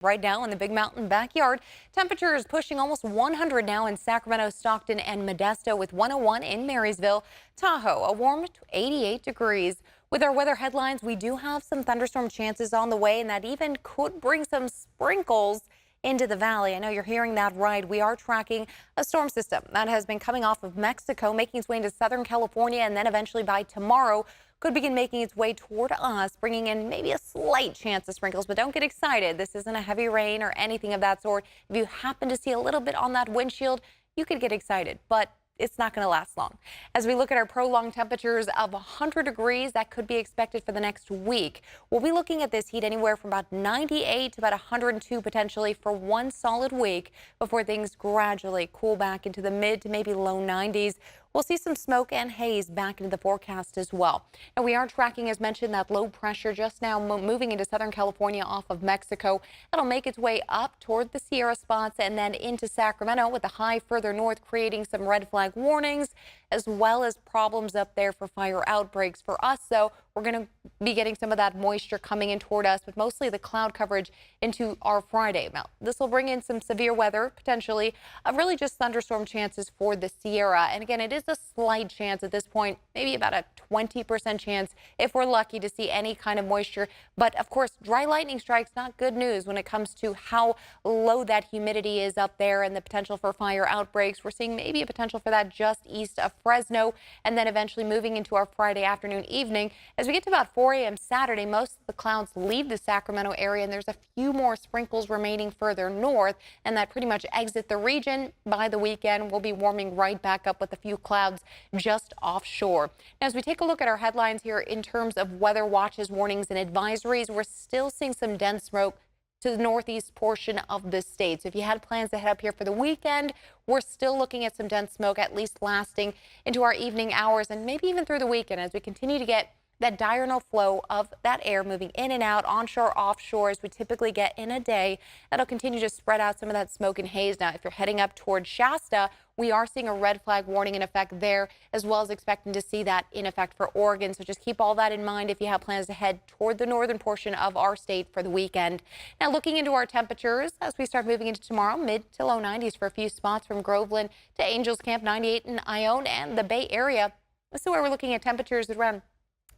Right now in the Big Mountain backyard, temperatures pushing almost 100 now in Sacramento, Stockton, and Modesto, with 101 in Marysville. Tahoe, a warm 88 degrees. With our weather headlines, we do have some thunderstorm chances on the way, and that even could bring some sprinkles into the valley. I know you're hearing that right. We are tracking a storm system that has been coming off of Mexico, making its way into Southern California, and then eventually by tomorrow could begin making its way toward us, bringing in maybe a slight chance of sprinkles. But don't get excited. This isn't a heavy rain or anything of that sort. If you happen to see a little bit on that windshield, you could get excited, but it's not going to last long. As we look at our prolonged temperatures of 100 degrees, that could be expected for the next week. We'll be looking at this heat anywhere from about 98 to about 102 potentially for one solid week before things gradually cool back into the mid to maybe low 90s. We'll see some smoke and haze back into the forecast as well. And we are tracking, as mentioned, that low pressure just now moving into Southern California off of Mexico. That'll make its way up toward the Sierra spots and then into Sacramento, with the high further north creating some red flag warnings as well as problems up there for fire outbreaks. For us, though, we're going to be getting some of that moisture coming in toward us, with mostly the cloud coverage into our Friday. Now, this will bring in some severe weather, potentially, really just thunderstorm chances for the Sierra. And again, it is a slight chance at this point, maybe about a 20% chance if we're lucky to see any kind of moisture. But of course, dry lightning strikes, not good news when it comes to how low that humidity is up there and the potential for fire outbreaks. We're seeing maybe a potential for that just east of Fresno, and then eventually moving into our Friday afternoon, evening. As we get to about 4 a.m. Saturday, most of the clouds leave the Sacramento area, and there's a few more sprinkles remaining further north, and that pretty much exit the region. By the weekend, we'll be warming right back up with a few clouds just offshore. Now, as we take a look at our headlines here in terms of weather watches, warnings, and advisories, we're still seeing some dense smoke to the northeast portion of the state. So if you had plans to head up here for the weekend, we're still looking at some dense smoke, at least lasting into our evening hours and maybe even through the weekend, as we continue to get that diurnal flow of that air moving in and out, onshore, offshore, as we typically get in a day. That'll continue to spread out some of that smoke and haze. Now, if you're heading up toward Shasta, we are seeing a red flag warning in effect there, as well as expecting to see that in effect for Oregon. So just keep all that in mind if you have plans to head toward the northern portion of our state for the weekend. Now, looking into our temperatures as we start moving into tomorrow, mid to low 90s for a few spots from Groveland to Angels Camp, 98 in Ione and the Bay Area. This is where we're looking at temperatures around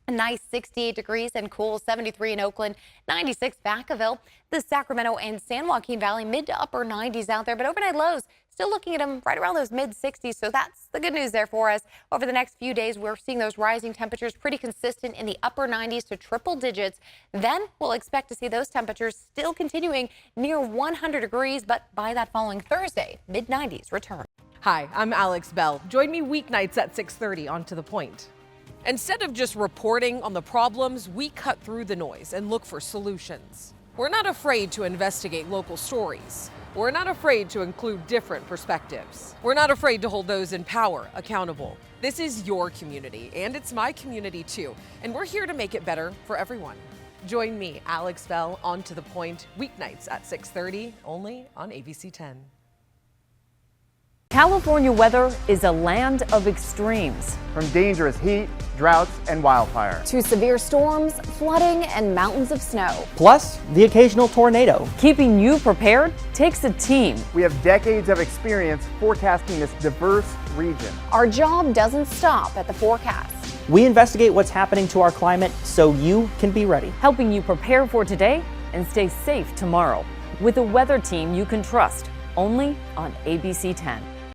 a nice 68 degrees and cool, 73 in Oakland, 96 Vacaville, the Sacramento and San Joaquin Valley, mid to upper 90s out there. But overnight lows, still looking at them right around those mid 60s. So that's the good news there for us. Over the next few days, we're seeing those rising temperatures pretty consistent in the upper 90s to triple digits. Then we'll expect to see those temperatures still continuing near 100 degrees. But by that following Thursday, mid 90s return. Hi, I'm Alex Bell. Join me weeknights at 6:30 on To The Point. Instead of just reporting on the problems, we cut through the noise and look for solutions. We're not afraid to investigate local stories. We're not afraid to include different perspectives. We're not afraid to hold those in power accountable. This is your community, and it's my community too, and we're here to make it better for everyone. Join me, Alex Bell, on To The Point, weeknights at 6:30, only on ABC 10. California weather is a land of extremes. From dangerous heat, droughts, and wildfire, to severe storms, flooding, and mountains of snow. Plus, the occasional tornado. Keeping you prepared takes a team. We have decades of experience forecasting this diverse region. Our job doesn't stop at the forecast. We investigate what's happening to our climate so you can be ready. Helping you prepare for today and stay safe tomorrow. With a weather team you can trust, only on ABC 10.